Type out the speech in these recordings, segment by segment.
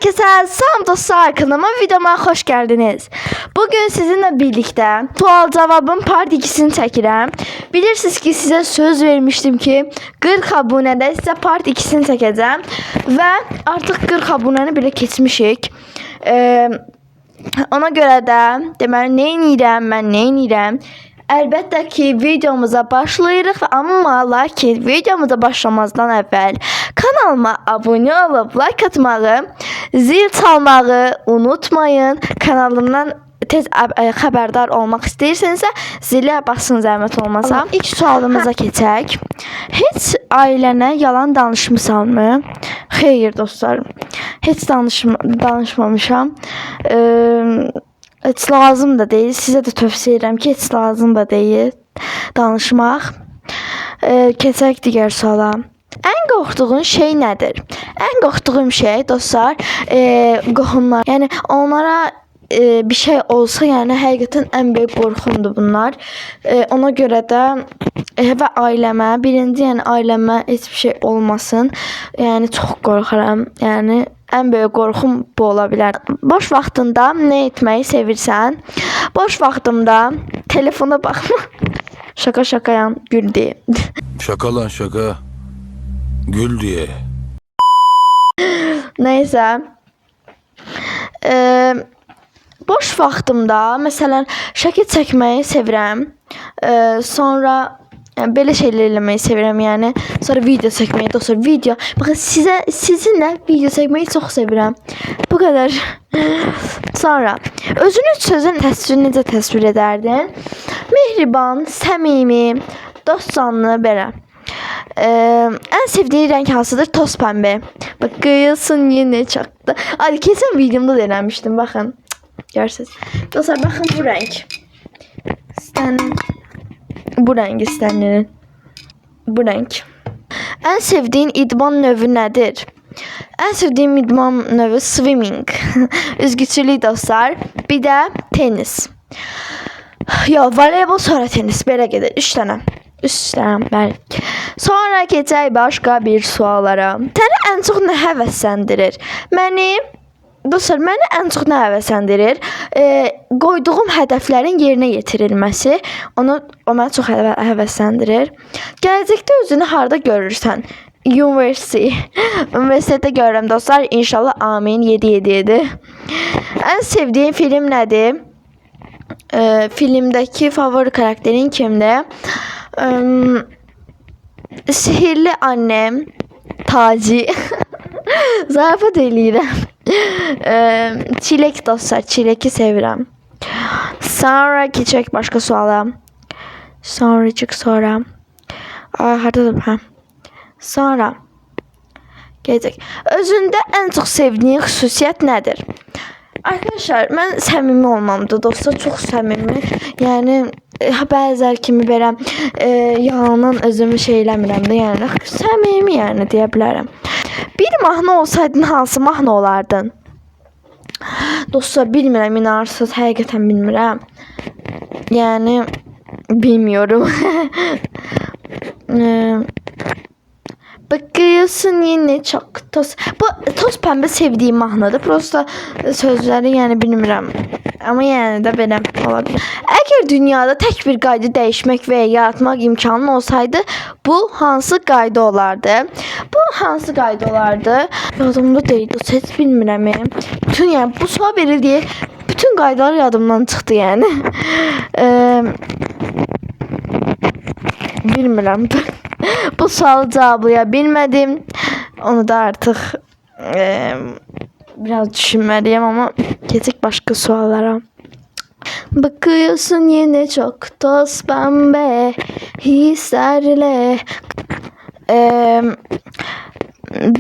Herkese selam dostlar, kanalıma videoma hoş geldiniz. Bugün sizinle birlikte sual cevabın part 2'sini çəkirəm. Bilirsiniz ki size söz vermiştim ki 40 abonede size part 2'sini çəkəcəm ve artık 40 aboneni bile keçmişik. Ona göre de deməli neyinirəm? Əlbəttə ki videomuza başlayırıq, amma lakin videomuza başlamazdan əvvəl kanalıma abunə olub like atmağı, zil çalmağı unutmayın. Kanalımdan tez xəbərdar olmaq istəyirsinizsə zilə basın, zəhmət olmasa. İlk sualımıza keçək. Heç ailənə yalan danışmısanmı? Xeyr dostlar, heç danışmamışam. Heç lazım da deyil. Sizə də tövsiyə edirəm ki, heç lazım da deyil danışmaq. Keçək digər suala. Ən qorxduğun şey nədir? Ən qorxduğum şey dostlar, qohumlar. Yəni onlara bir şey olsa, yəni həqiqətən ən böyük qorxumdur bunlar. Ona görə də və ailəmə, birinci yəni ailəmə heç bir şey olmasın. Yəni çox qorxuram. Yəni ən böyük qorxum bu ola bilər. Boş vaxtında nə etməyi sevirsən? Boş vaxtımda telefona baxmaq. Şaka gül diye. Şaka lan şaka. Gül diye. Neyse. Boş vaxtımda məsələn şəkil çəkməyi sevirəm. Sonra belə şeylər eləməyi sevirəm, yəni. Sonra video çəkməyi, dostlar, video. Baxın sizinlə video çəkməyi çox sevirəm. Bu qədər. Sonra özünü sözün necə təsvir edərdin? Mehriban, səmimi, dostcanlı belə. Ən sevdiğin renk hansıdır? Toz pembe. Bak kıyılsın yine çaktı. Hadi kesin videomda denemiştim, bakın. Görürsünüz. Dostlar bakın bu renk. Bu renk istenir. Bu renk. En sevdiğin idman növü nedir? En sevdiğim idman növü swimming. Üzgüçülük dostlar. Bir de tenis. Ya voleybol sonra tenis. Belə gedir. 3 dənə. Bəli. Sonra keçək başqa bir suallara. Səni ən çox nə həvəsləndirir? Dostlar, məni ən çox nə həvəsləndirir? Qoyduğum hədəflərin yerinə yetirilməsi. O məni çox həvəsləndirir. Gələcəkdə özünü harda görürsən? Üniversitede görürəm dostlar. İnşallah amin. 7-7-7. Ən sevdiğin film nədir? Filmdəki favori karakterin kimdir? Sihirli annem Taci. Zarafat eləyirəm. Çilek dostlar, çileki sevirəm. Sonra keçək başqa suala. Sonra. Hardadır hə? Sonra keçək. Özündə ən çox sevdiyin xüsusiyyət nədir? Arkadaşlar, mən səmimi olmamdır dostlar, çox səmimi. Yəni bəzər kimi belə yalandan özümü şey eləmirəm də, yəni səmimi yəni deyə bilərəm. Bir mahnı olsaydın hansı mahnı olardın? Dostlar, bilmirəm, inanırsınız, həqiqətən bilmirəm. Yəni bilmiyorum. Bakıyorsun yine çok toz. Bu toz pembe sevdiğim mahnıdır. Prosta sözləri yəni bilmirəm. Amma yəni də belə olabilir. Əgər dünyada tək bir qayda dəyişmək və yaratmaq imkanın olsaydı, bu hansı qayda olardı? Bu hansı qayda olardı? Yadımda deyil, heç bilmirəm. Yəni bu sual verildiyi bütün qaydalar yadımdan çıxdı yəni. Bilmirəm. Bu sualı cevablaya bilmədim. Onu da artıq biraz düşünməliyəm, amma keçək başqa suallara. Bakıyorsun yine çok toz pembe hislerle.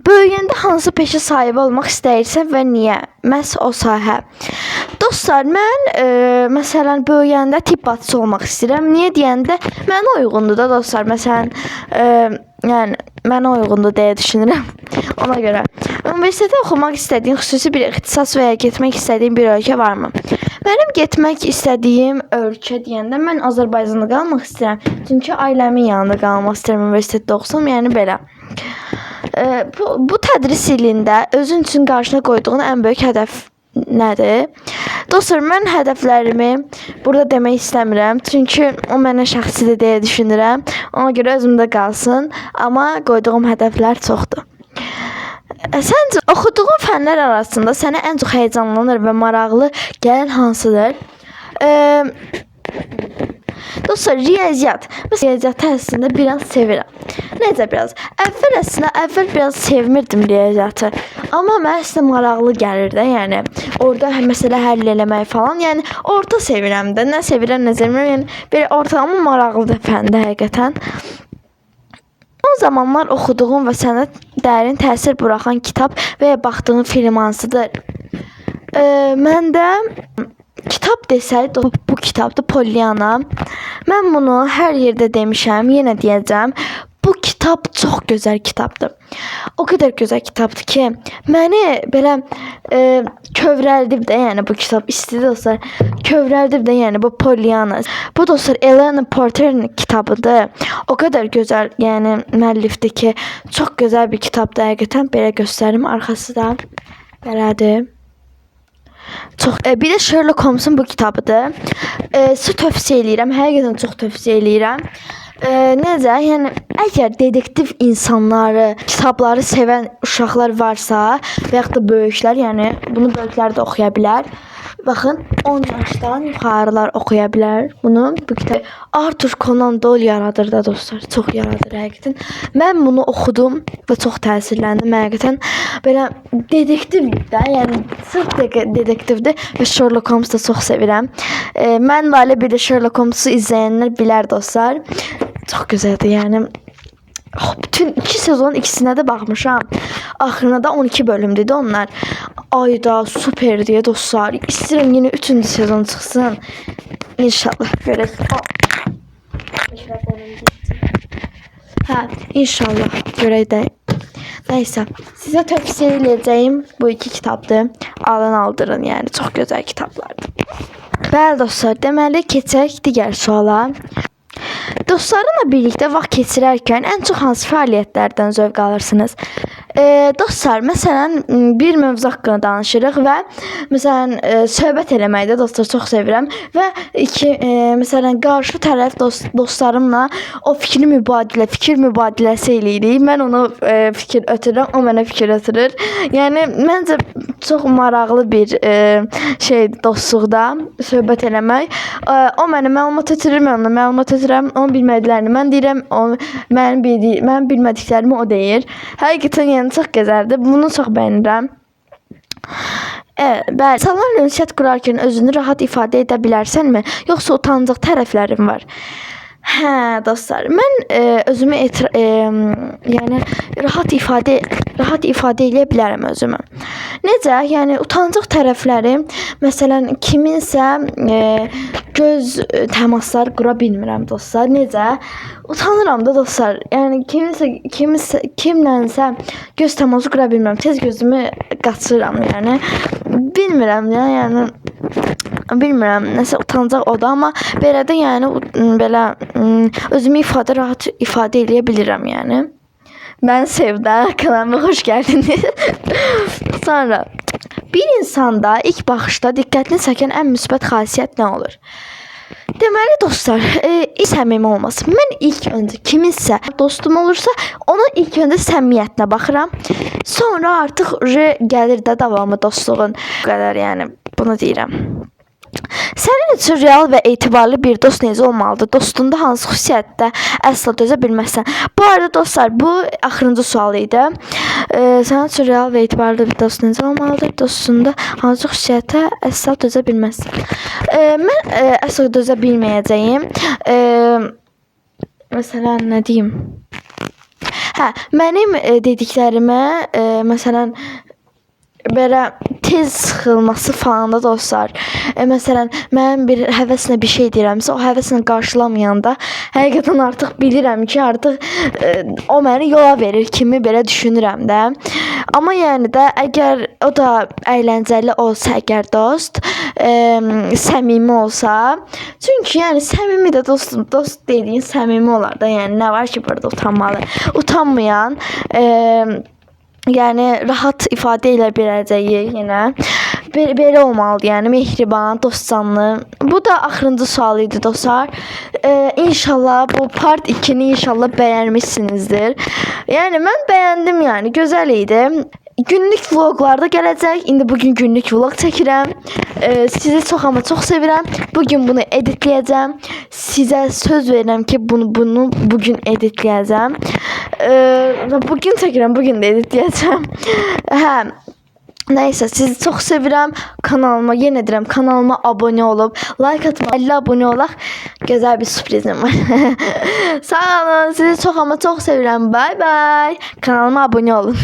Böyüyəndə hansı peşə sahibi olmaq istəyirsən və niyə? Məhz o sahə. Dostlar, mən məsələn böyüyəndə tibb bacısı olmaq istəyirəm. Niyə deyəndə mənə uyğundur da dostlar. Məsələn, yəni mənə uyğundur deyə düşünürəm. Ona görə. Üniversitede oxumaq istədiyin xüsusi bir ixtisas və ya getmək istədiyin bir ölkə varmı? Mənim getmək istədiyim ölkə deyəndə mən Azərbaycanda qalmaq istəyirəm. Çünki ailəmin yanında qalmaq istəyirəm üniversitede oxusam, yəni belə. Bu tədris ilində özün üçün qarşına qoyduğun ən böyük hədəf nədir? Dostlar, mən hədəflərimi burada demək istəmirəm. Çünki o mənə şəxsidir deyə düşünürəm. Ona görə özümdə qalsın. Amma qoyduğum hədəflər çoxdur. Səncə oxuduğun fənlər arasında sənə ən çox həyəcanlanır və maraqlı gələn hansıdır? Dostlar, riyaziyyat. Məsələn, riyaziyyatı əslində biraz sevirəm. Necə biraz? Əvvəl biraz sevmirdim riyaziyyatı. Amma mənə əslində maraqlı gəlir də, yəni. Orada məsələ həll eləmək falan, yəni orta sevirəm də. Nə sevirəm, nə sevmirəm, yəni belə ortalama maraqlıdır fəndə həqiqətən. O zamanlar oxuduğun və sənə dərin təsir buraxan kitab və ya baxdığın film hansıdır? Məndə kitab desək, bu kitabdır, Pollyanna. Mən bunu hər yerdə demişəm, yenə deyəcəm. Bu kitab çox gözəl kitabdır. O qədər gözəl kitabdır ki, məni belə kövrəldib də, yəni bu kitab istəyir dostlar, kövrəldib də, yəni bu Pollyanna. Bu dostlar Elena Porter'in kitabıdır. O qədər gözəl, yəni müəllifdir ki, çox gözəl bir kitabdır həqiqətən. Belə göstərim, arxası da belədir. Çox bir də Sherlock Holmes'un bu kitabıdır. Sizə tövsiyə eləyirəm, həqiqətən çox tövsiyə eləyirəm. Necə? Yəni əgər dedektiv insanları, kitabları sevən uşaqlar varsa və ya da böyüklər, yəni bunu böyüklər də oxuya bilər. Baxın, 10 yaşdan yuxarılar oxuya bilər bunu. Bu kitab Arthur Conan Doyle yaradır da dostlar, çox yaradır həqiqətən. Mən bunu oxudum və çox təsirləndim həqiqətən. Belə dedektiv də, yəni sırf dedektivdir və Sherlock Holmes'u da çox sevirəm. Mən belə bir də Sherlock Holmes'u izləyənlər bilər dostlar. Çox gözəldir, yəni. Bütün 2 sezonun ikisinə də baxmışam. Axırına da 12 bölümdür də onlar. Ayda super deyə dostlar. İstəyirəm yenə 3-cü sezon çıxsın. İnşallah görək. İnşallah görək də. Nəysə, sizə tövsiyə edəcəyim bu 2 kitabdır. Alın aldırın, yəni çox gözəl kitablardır. Bəli dostlar, deməli keçək digər suala. Dostlarınla birlikdə vaxt keçirərkən ən çox hansı fəaliyyətlərdən zövq alırsınız? Dostlar, məsələn, bir mövzu haqqında danışırıq və məsələn, söhbət eləməkdə dostlar çox sevirəm və məsələn, qarşı tərəf dostlarımla o fikir mübadiləsi eləyirik. Mən ona fikir ötürürəm, o mənə fikir ötürür. Yəni, məncə çox maraqlı bir dostluqda söhbət eləmək. O mənə məlumat ötürür, mən ona məlumat ötürürəm. Onun bilmədiklərini mən deyirəm, mən bilmədiklərimi o deyir. Həqiqətən yəni çox gözəldir. Bunu çox bəyənirəm. Bəli, insanlarla ünsiyyət qurarkən özünü rahat ifadə edə bilərsənmi, yoxsa utancaq tərəflərin var? Hə, dostlar, mən özümü yəni rahat ifadə edə bilərəm özümü. Necə? Yəni utancaq tərəfləri, məsələn, kiminsə göz təmasları qura bilmirəm dostlar. Necə? Utanıram da dostlar. Yəni kimlənsə göz təması qura bilmirəm. Tez gözümü qaçırıram, yəni. Bilmirəm ya, yəni bilmirəm, nəsə utancaq o da, amma belə də yəni belə özümü rahat ifadə edə bilirəm, yəni. Mən Sevda, kanalıma xoş gəldiniz. Sonra bir insanda ilk baxışda diqqətini çəkən ən müsbət xasiyyət nə olur? Deməli dostlar, səmimi olması. Mən ilk öncə kiminsə dostum olursa, ona ilk öncə səmimiyyətinə baxıram. Sonra artıq gəlir də davamı dostluğun. Bu qədər, yəni bunu deyirəm. Sənin üçün real və etibarlı bir dost necə olmalıdır? Dostunda hansı xüsusiyyətdə əsla dözə bilməzsən? Bu arada dostlar, bu axırıncı sual idi. Sənin üçün real və etibarlı bir dost necə olmalıdır? Dostunda hansı xüsusiyyətə əsla dözə bilməzsən? Mən əsla dözə bilməyəcəyim. Məsələn, nə deyim? Mənim dediklərimə, məsələn, belə tez sıxılması falan da dostlar. Məsələn, mən bir həvəslə bir şey deyirəmsə, o həvəslə qarşılamayanda həqiqətən artıq bilirəm ki, artıq o məni yola verir kimi belə düşünürəm də. Amma yəni də əgər o da əyləncəli olsa, əgər dost, səmimi olsa, çünki yəni səmimi də dostum, dost dediyin səmimi olar da, yəni nə var ki, burada utanmalı. Utanmayan, yəni rahat ifadə elə biləcəyi yenə belə olmalıdır. Yəni mehriban, dostcanlı. Bu da axırıncı sual idi dostlar. İnşallah bu part 2-ni inşallah bəyənmisinizdir. Yəni mən bəyəndim, yəni gözəl idi. Günlük vloglarda gələcək. İndi bugün günlük vlog çəkirəm. Sizi çox amma çox sevirəm. Bugün bunu editləyəcəm. Sizə söz verirəm ki, bunu bugün editləyəcəm. Bugün çəkirəm, bugün də editləyəcəm. Hə. Nəysə, sizi çox sevirəm. Kanalıma, yenə deyirəm, kanalıma abunə olub, like atma, 50 abunə olaq. Gözəl bir sürprizim var. Sağ olun. Sizi çox amma çox sevirəm. Bye bye. Kanalıma abunə olun.